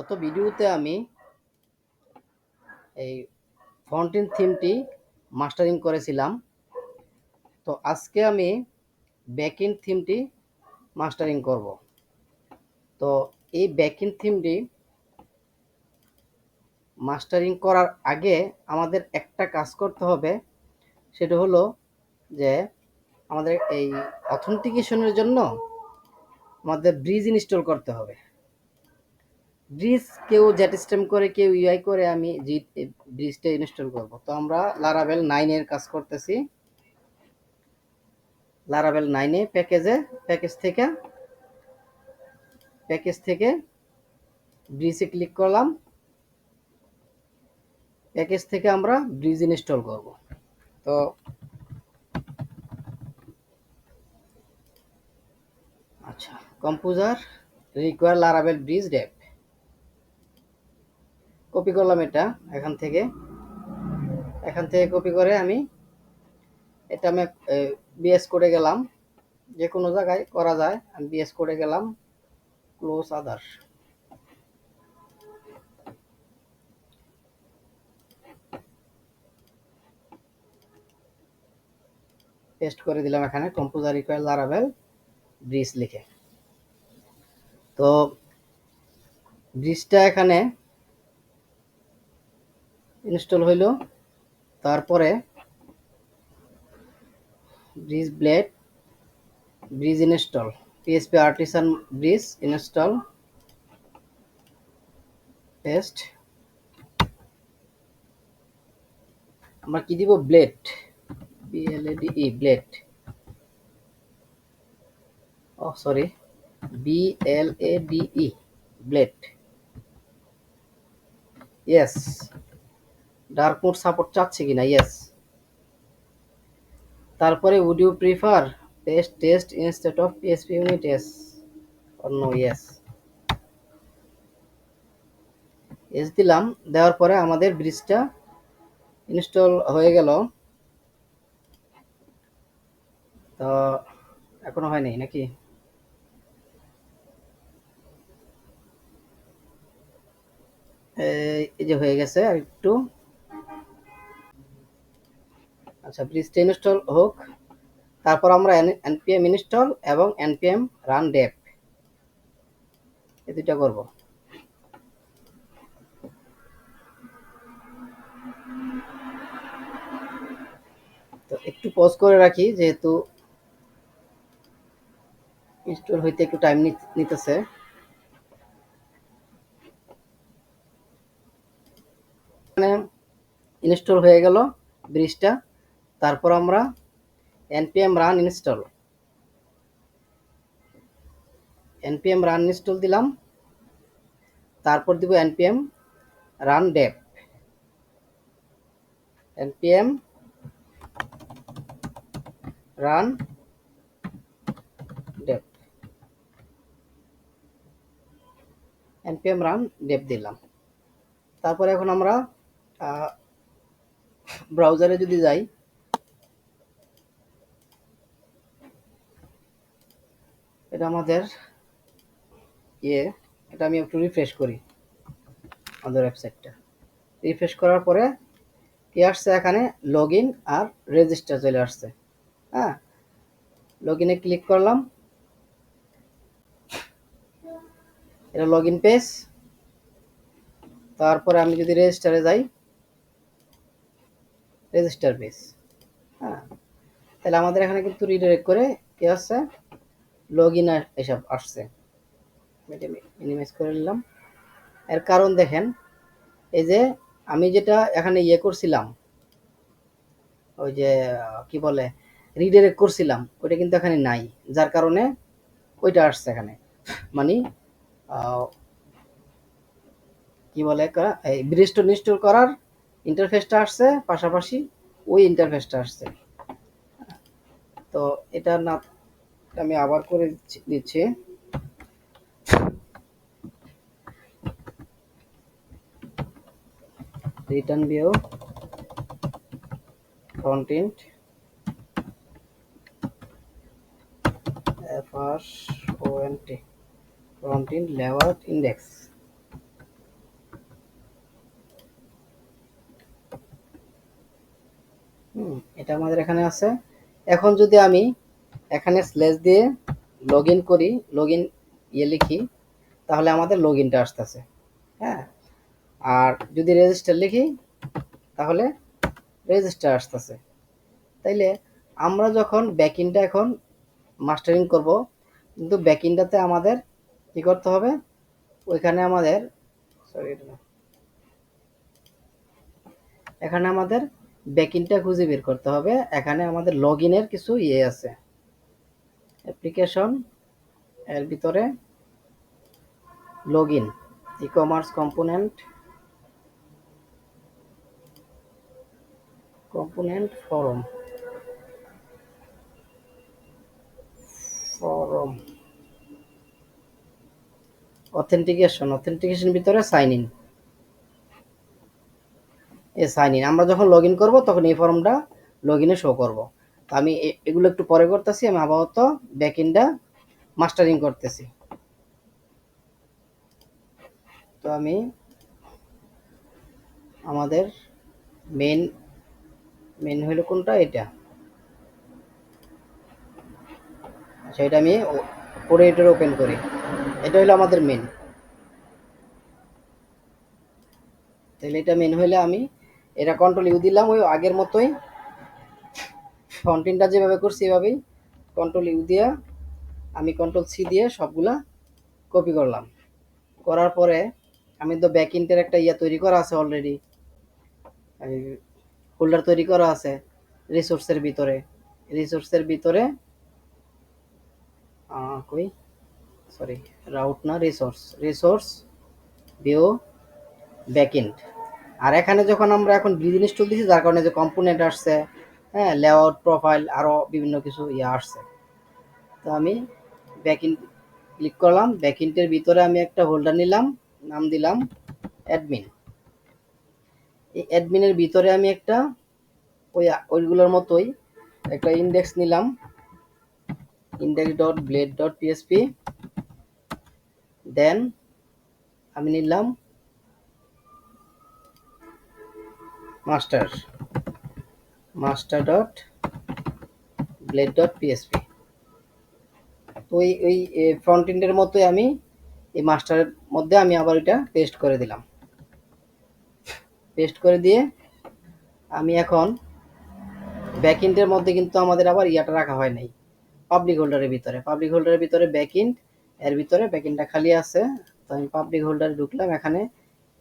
গত ভিডিওতে আমি এই ফন্টেন থিমটি মাস্টারিং করেছিলাম। তো আজকে আমি ব্যাকএন্ড থিমটি মাস্টারিং করব। তো এই ব্যাকএন্ড থিমটি মাস্টারিং করার আগে আমাদের একটা কাজ করতে হবে, সেটা হলো যে আমাদের এই অথেন্টিকেশনের জন্য আমাদের ব্রিজ ইনস্টল করতে হবে। ব্রিজ কেউ জেটস্টেম করে, কেউ ইউআই করে, আমি ব্রিজটা ইনস্টল করব। তো আমরা লারাভেল 9 এর কাজ করতেছি। লারাভেল 9 এ প্যাকেজ থেকে ব্রিজে ক্লিক করলাম। প্যাকেজ থেকে আমরা ব্রিজ ইনস্টল করব। তো আচ্ছা, composer require Laravel breeze dev copy করলাম। এটা এখান থেকে কপি করে আমি বিএস কোডে গেলাম। যে কোনো জায়গায় করা যায়, আমি বিএস কোডে গেলাম, ক্লোজ আদার, পেস্ট করে দিলাম এখানে কম্পোজার রিকোয়ার লারাভেল ব্রিজ লিখে। তো ব্রিজটা এখানে ইনস্টল হইল। তারপরে bridge blade, bridge install, PSP artisan bridge install, paste. আমরা কি দিব? Blade, B L A D blade, oh sorry, B L A D E blade. Yes, dark mode support চাচ্ছে কিনা? ইয়েস। তারপরে would you prefer paste test instead of PSP unit? Yes or no? Yes. Yes দিলাম। দেওয়ার পরে আমাদের ব্রিজটা ইনস্টল হয়ে গেল। তো এখনো হয়নি নাকি? এই যে হয়ে গেছে। আর একটু, আচ্ছা, ব্রিজটা ইনস্টল হোক। তারপর আমরা npm ইনস্টল এবং npm রান ডেপ এই দুইটা করব। তো একটু পজ করে রাখি, যেহেতু ইনস্টল হইতে একটু টাইম নিতেছে। মানে ইনস্টল হয়ে গেল ব্রিজটা। তারপর আমরা npm রান ইনস্টল দিলাম। তারপর দিব npm run dev, npm run dev, npm run dev দিলাম। তারপরে এখন আমরা ব্রাউজারে যদি যাই, এটা আমাদের এটা আমি একটু রিফ্রেশ করি আমাদের ওয়েবসাইটটা। রিফ্রেশ করার পরে কি আসছে? এখানে লগ ইন আর রেজিস্টার চলে আসছে। হ্যাঁ, লগ ইনে ক্লিক করলাম। এটা লগ ইন পেজ। তারপরে আমি যদি রেজিস্টারে যাই, রেজিস্টার পেজ। হ্যাঁ, তাহলে আমাদের এখানে কিন্তু রিডাইরেক্ট করে কি আসছে? লগ ইন এসব আসছে। মিনিমাইজ করে নিলাম। এর কারণ দেখেন, এই যে আমি যেটা এখানে করছিলাম, ওই যে কি বলে, রিডাইরেক্ট করছিলাম, ওইটা কিন্তু এখানে নাই। যার কারণে ওইটা আসছে এখানে। মানে কি বলে, এই ব্রিজটা ইনস্টল করার ইন্টারফেসটা আসছে, পাশাপাশি ওই ইন্টারফেসটা আসছে। তো এটা না, আমি আবার করে দিচ্ছি। Return view frontend FRONT frontend layout index. এটা আমাদের এখানে আছে। এখন যদি আমি এখানে স্ল্যাশ দিয়ে লগ ইন করি, লগ ইন লিখি, তাহলে আমাদের লগ ইনটা আসতেছে। হ্যাঁ, আর যদি রেজিস্টার লিখি তাহলে রেজিস্টার আসতেছে। তাইলে আমরা যখন ব্যাকইনটা এখন মাস্টারিং করব, কিন্তু ব্যাকইনটাতে আমাদের কি করতে হবে, ওইখানে আমাদের এখানে আমাদের ব্যাকইনটা খুঁজে বের করতে হবে। এখানে আমাদের লগ ইনের কিছু আছে, অ্যাপ্লিকেশন এর ভিতরে log in, e commerce component, form, authentication ভিতরে সাইন ইন। সাইন ইন আমরা যখন লগ ইন করবো তখন এই ফর্মটা লগ ইনে শো করবো। তো আমি এগুলো একটু পরে করতেছি, আমি আপাতত ব্যাকইনটা মাস্টারিং করতেছি। তো আমি আমাদের মেন হলো কোনটা, এটা। আচ্ছা, এটা আমি পরে এটা ওপেন করি। এটা হলো আমাদের মেন। তাহলে এটা মেন হইলে আমি এটা কন্ট্রোল ইউ দিলাম, ওই আগের মতোই ফন্টিনটা যেভাবে করছি এভাবেই কন্ট্রোল ইউ দিয়া আমি কন্ট্রোল সি দিয়ে সবগুলা কপি করলাম। করার পরে আমি তো ব্যাকইন্ডের একটা তৈরি করা আছে অলরেডি, ফোল্ডার তৈরি করা আছে রিসোর্সের ভিতরে কই সরি রাউট না, রিসোর্স ভিউ ব্যাকইন্ড। আর এখানে যখন আমরা এখন ব্লিজ ইনস্টল দিছি, যার কারণে যে কম্পোনেন্ট আসছে, হ্যাঁ, লেআউট, প্রোফাইল, আরও বিভিন্ন কিছু আসছে। তো আমি ব্যাকইন্ড ক্লিক করলাম। ব্যাকইন্ডের ভিতরে আমি একটা হোল্ডার নিলাম, নাম দিলাম অ্যাডমিন। এই অ্যাডমিনের ভিতরে আমি একটা ওইগুলোর মতোই একটা ইন্ডেক্স নিলাম, index.blade.php। দেন আমি নিলাম master.blade.php। তো ওই ফ্রন্ট এন্ডের মতোই আমি এই মাস্টারের মধ্যে আমি আবার এটা পেস্ট করে দিলাম। পেস্ট করে দিয়ে আমি এখন ব্যাকএন্ডের মধ্যে কিন্তু আমাদের আবার ইয়াটা রাখা হয় নাই, পাবলিক হোল্ডারের ভিতরে ব্যাকএন্ড, এর ভিতরে ব্যাকএন্ডটা খালি আছে। তো আমি পাবলিক হোল্ডারে ঢুকলাম, এখানে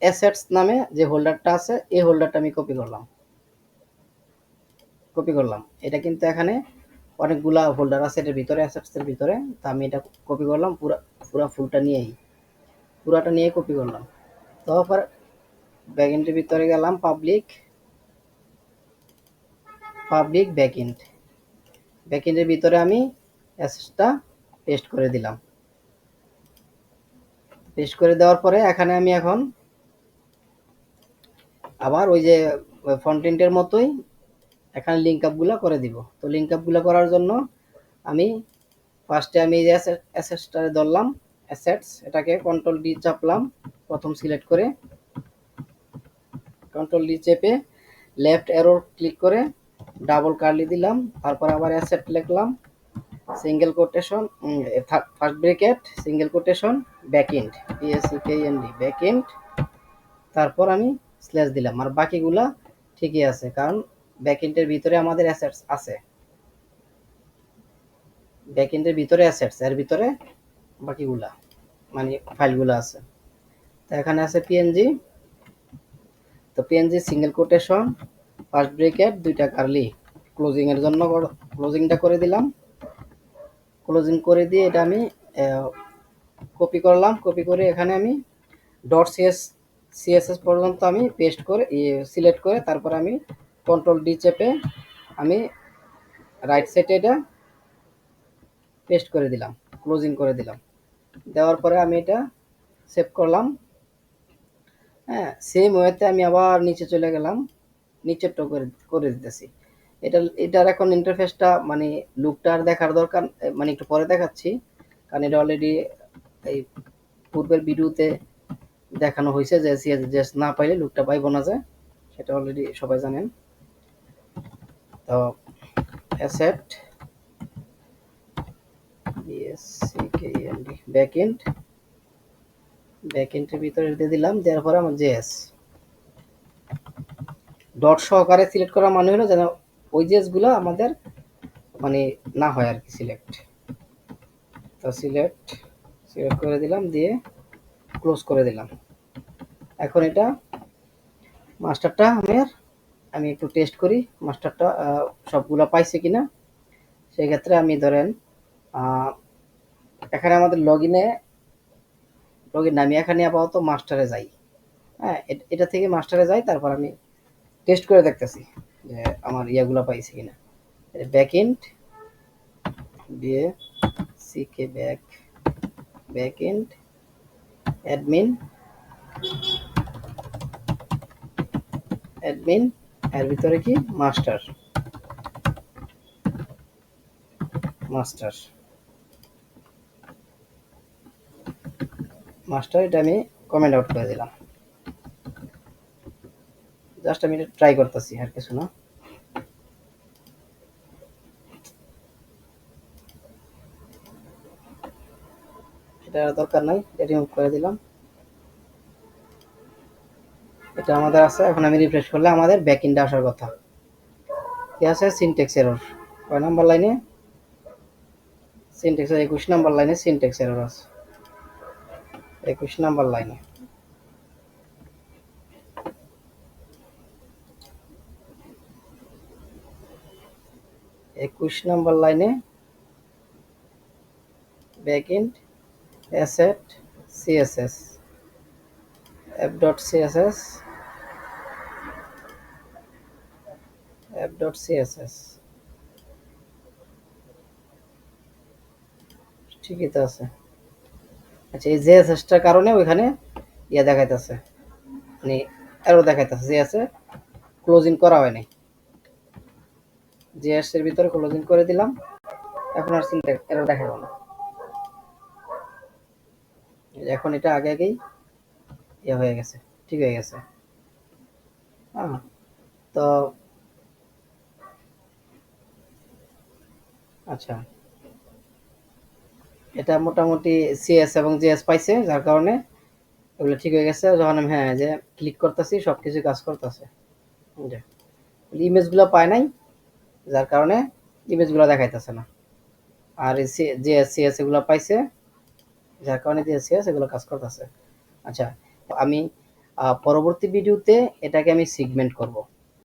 অ্যাসেটস নামে যে হোল্ডারটা আছে এই হোল্ডারটা আমি কপি করলাম। এটা কিন্তু এখানে অনেকগুলা হোল্ডার আছে এটার ভিতরে, অ্যাসেটসের ভিতরে। তো আমি এটা কপি করলাম পুরা ফুলটা পুরাটা নিয়ে কপি করলাম। তারপর ব্যাকএন্ডের ভিতরে গেলাম, পাবলিক ব্যাকএন্ডের ভিতরে আমি অ্যাসেটসটা পেস্ট করে দিলাম। পেস্ট করে দেওয়ার পরে এখানে আমি এখন আবার ওই যে ফ্রন্ট এন্ডের মতোই এখানে লিঙ্ক আপগুলো করে দিব। তো লিঙ্ক আপগুলো করার জন্য আমি ফার্স্টে আমি এই যে অ্যাসেটসটারে ধরলাম, অ্যাসেটস, এটাকে কন্ট্রোল ডি চাপলাম, প্রথম সিলেক্ট করে কন্ট্রোল ডি চেপে লেফট অ্যারো ক্লিক করে ডাবল কার্লি দিলাম। তারপর আবার অ্যাসেট লিখলাম, single quotation, first bracket, single quotation, backend, BACKEND, backend. তারপর আমি স্ল্যাশ দিলাম। আর বাকিগুলা ঠিকই আছে, কারণ ব্যাকএন্ডের ভিতরে আমাদের অ্যাসেটস আছে, ব্যাকএন্ডের ভিতরে অ্যাসেটস, এর ভিতরে বাকিগুলা মানে ফাইলগুলো আছে। তো এখানে আছে পিএনজি, তো PNG single quotation, first bracket, দুইটা কার্লি, ক্লোজিং এর জন্য ক্লোজিংটা করে দিলাম। ক্লোজিং করে দিয়ে এটা আমি কপি করলাম। কপি করে এখানে আমি সিএসএস পর্যন্ত আমি পেস্ট করে সিলেক্ট করে তারপর আমি কন্ট্রোল ডি চেপে আমি রাইট সাইডে এটা পেস্ট করে দিলাম, ক্লোজিং করে দিলাম। দেওয়ার পরে আমি এটা সেভ করলাম। হ্যাঁ, সেম ওয়েতে আমি আবার নিচে চলে গেলাম, নিচেরটা করে দিতেছি। এটার এখন ইন্টারফেসটা মানে লুকটা আর দেখার দরকার, মানে একটু পরে দেখাচ্ছি, কারণ এটা অলরেডি এই পূর্বের ভিডিওতে দেখানো হয়েছে যে সিএসএস না পাইলে লুকটা পাইব না, যে সেটা অলরেডি সবাই জানেন। তো অ্যাসেট BSCKEND ব্যাকএন্ডের ভিতরে দিয়ে দিলাম, দেওয়ার পরে আমার জেএস ডট সহকারে সিলেক্ট করা মানে হলো যেন ওই জেএস গুলো আমাদের মানে না হয় আর কি সিলেক্ট। তো সিলেক্ট করে দিলাম, দিয়ে ক্লোজ করে দিলাম। এখন এটা মাস্টারটা আমি একটু টেস্ট করি মাস্টারটা সবগুলো পাইছে কিনা। সেই ক্ষেত্রে আমি ধরেন এখানে আমাদের লগইন আমি এখানে আপাতত মাস্টারে যাই। হ্যাঁ, এটা থেকে মাস্টারে যাই, তারপর আমি টেস্ট করে দেখতেছি যে আমার ইয়াগুলো পাইছে কিনা। ব্যাকএন্ড দিয়ে সিকে ব্যাকএন্ড অ্যাডমিন এর ভিতরে কি মাস্টার এটা আমি কমেন্ট আউট করে দিলাম। জাস্ট আমি ট্রাই করতেছি, আর কিছু না। এটা দরকার নাই, এটা রিমুভ করে দিলাম। এটা আমাদের আছে। এখন আমি রিফ্রেশ করলে আমাদের ব্যাকএন্ডে আসার কথা। কি আছে? Syntax error. কয় নাম্বার লাইনে? সিনট্যাক্স 21 নাম্বার লাইনে সিনট্যাক্স এরর আছে। 21 নাম্বার লাইনে। ব্যাকএন্ড অ্যাসেট সিএসএস app.css ঠিকই তো আছে। আচ্ছা, এই জেএসএসটার কারণে ওইখানে ইয়া দেখাইতেছে, মানে এরর দেখাইতেছে যে আছে ক্লোজিং করা হয়নি। জেএস এর ভিতরে ক্লোজিং করে দিলাম, এখন আর সিনট্যাক্স এরর দেখাবো না। এখন এটা আগেই ইয়ে হয়ে গেছে, ঠিক হয়ে গেছে। হ্যাঁ, তো আচ্ছা, এটা মোটামুটি সিএস এবং জেএস পাইছে, যার কারণে এগুলো ঠিক হয়ে গেছে। যখন আমি যে ক্লিক করতেছি সবকিছু কাজ করতেছে। ইমেজগুলো পায় নাই, যার কারণে ইমেজগুলো দেখাইতেছে না। আর জেএস সিএস এগুলো পাইছে, যার কারণে জেএস সিএস এগুলো কাজ করতেছে। আচ্ছা, আমি পরবর্তী ভিডিওতে এটাকে আমি সেগমেন্ট করব।